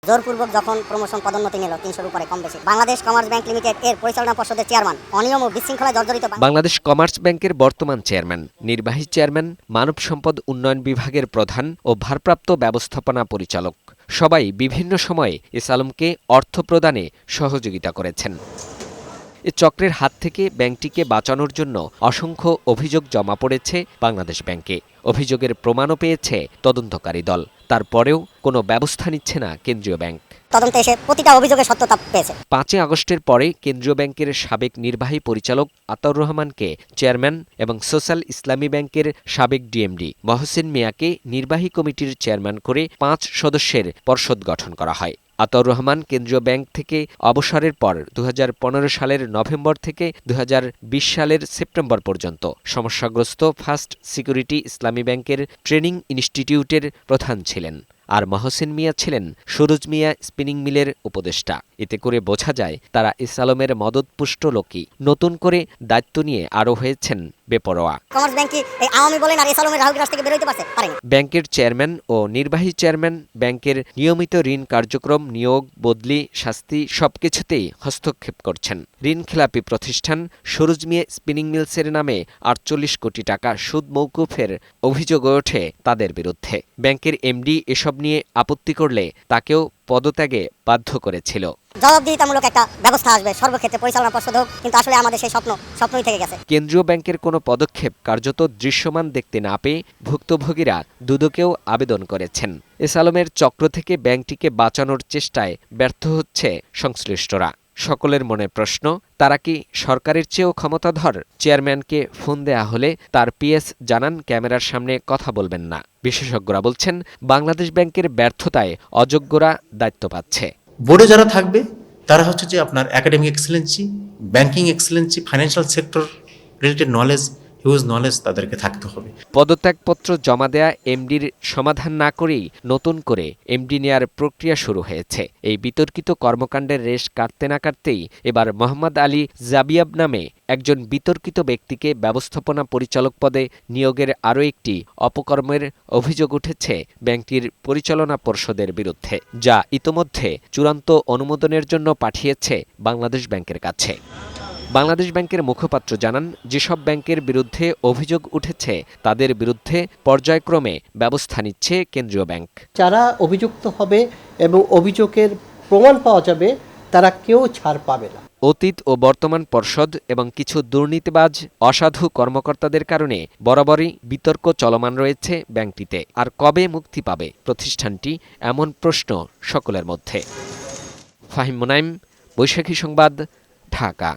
জোরপূর্বক যখন প্রমোশন পদোন্নতি নিল ৩০০-র উপরে কম বেশি। বাংলাদেশ কমার্স ব্যাংক লিমিটেড এর পরিচালনা পর্ষদের চেয়ারম্যান অনিয়ম ও বিশৃঙ্খলায় জর্জরিত বাংলাদেশ কমার্স ব্যাংকের বর্তমান চেয়ারম্যান, নির্বাহী চেয়ারম্যান, মানব সম্পদ উন্নয়ন বিভাগের প্রধান ও ভারপ্রাপ্ত ব্যবস্থাপনা পরিচালক সবাই বিভিন্ন সময়ে এস আলমকে অর্থ প্রদানে সহযোগিতা করেছেন। এ চক্রের হাত থেকে ব্যাংকটিকে বাঁচানোর জন্য অসংখ্য অভিযোগ জমা পড়েছে বাংলাদেশ ব্যাংকে। অভিযোগের প্রমাণও পেয়েছে তদন্তকারী দল। তারপরেও কোনো ব্যবস্থা নিচ্ছে না কেন্দ্রীয় ব্যাংক। তদন্তে এসে প্রতিটা অভিযোগের সত্যতা পেয়েছে। ৫ আগস্টের পরে কেন্দ্রীয় ব্যাংকের সাবেক নির্বাহী পরিচালক আতাউর রহমানকে চেয়ারম্যান এবং সোশ্যাল ইসলামী ব্যাংকের সাবেক ডিএমডি মহসিন মিয়াকে নির্বাহী কমিটির চেয়ারম্যান করে ৫ সদস্যের পর্ষদ গঠন করা হয়। আতাউর রহমান কেন্দ্রীয় ব্যাংক থেকে অবসরের পর ২০১৫ সালের নভেম্বর থেকে ২০২০ সালের সেপ্টেম্বর পর্যন্ত সমস্যাগ্রস্ত ফার্স্ট সিকিউরিটি ইসলামী ব্যাংকের ট্রেনিং ইনস্টিটিউটের প্রধান ছিলেন। আর মহসিন মিয়া ছিলেন সুরুজ মিয়া স্পিনিং মিলের উপদেষ্টা। এতে করে বোঝা যায় তারা এস আলমের মদতপুষ্ট লোকই। নতুন করে দায়িত্ব নিয়ে আরও হয়েছেন বেপরোয়া। কমার্স ব্যাংক কি এই আওয়ামী বলেন আর এস আলমের রাহুল রাজ থেকে বের হইতে পারেনি। ব্যাংকের চেয়ারম্যান ও নির্বাহী চেয়ারম্যান ব্যাংকের নিয়মিত ঋণ কার্যক্রম, নিয়োগ, বদলি, শাস্তি সবকিছুতেই হস্তক্ষেপ করছেন। ঋণখেলাপি প্রতিষ্ঠান সুরুজ মিয়া স্পিনিং মিলসের নামে ৪৮ কোটি টাকা সুদ মওকুফের অভিযোগ ওঠে তাদের বিরুদ্ধে। ব্যাংকের এমডি এসব নিয়ে আপত্তি করলে তাকেও পদত্যাগে বাধ্য করেছিল। জবাবদিহিতামূলক একটা ব্যবস্থা আসবে সর্বক্ষেত্রে, পরিচালনা পর্ষদ হোক, কিন্তু আসলে আমাদের সেই স্বপ্নই থেকে গেছে। কেন্দ্রীয় ব্যাংকের কোনো পদক্ষেপ কার্যত দৃশ্যমান দেখতে না পেয়ে ভুক্তভোগীরা দুদকেও আবেদন করেছেন। এস আলমের চক্র থেকে ব্যাংকটিকে বাঁচানোর চেষ্টায় ব্যর্থ হচ্ছে সংশ্লিষ্টরা। সকলের মনে প্রশ্ন, তারা কি সরকারের চেয়েও ক্ষমতাধর? চেয়ারম্যানকে ফোন দেয়া হলে তার পিএস জানান ক্যামেরার সামনে কথা বলবেন না। বিশেষজ্ঞরা বলছেন বাংলাদেশ ব্যাংকের ব্যর্থতায় অযোগ্যরা দায়িত্ব পাচ্ছে। বোর্ডে যারা থাকবে তারা হচ্ছে যে আপনার academic Excellency, banking Excellency, financial sector related knowledge, huge knowledge তাদেরকে থাকতে হবে। পদত্যাগপত্র জমা দেয়া এমডির সমাধান না করেই নতুন করে এমডি নেয়ার প্রক্রিয়া শুরু হয়েছে। এই বিতর্কিত কর্মকাণ্ডের রেশ কাটতে না কাটতেই এবার মোহাম্মদ আলী জাবিয়াব নামে একজন বিতর্কিত ব্যক্তিকে ব্যবস্থাপনা পরিচালক পদে নিয়োগের আরও একটি অপকর্মের অভিযোগ উঠেছে ব্যাংকটির পরিচালনা পর্ষদের বিরুদ্ধে, যা ইতোমধ্যে চূড়ান্ত অনুমোদনের জন্য পাঠিয়েছে বাংলাদেশ ব্যাংকের কাছে। বাংলাদেশ ব্যাংকের মুখপাত্র জানান, যেসব ব্যাংকের বিরুদ্ধে অভিযোগ উঠেছে তাদের বিরুদ্ধে পর্যায়ক্রমে ব্যবস্থা নিচ্ছে কেন্দ্রীয় ব্যাংক। যারা অভিযুক্ত হবে এবং অভিযোগের প্রমাণ পাওয়া যাবে তারা কেউ ছাড় পাবে না। অতীত ও বর্তমান পর্ষদ এবং কিছু দুর্নীতিবাজ অসাধু কর্মকর্তাদের কারণে বরাবরই বিতর্ক চলমান রয়েছে ব্যাংকটিতে। আর কবে মুক্তি পাবে প্রতিষ্ঠানটি, এমন প্রশ্ন সকলের মধ্যে। ফাহিম মুনাইম, বৈশাখী সংবাদ, ঢাকা।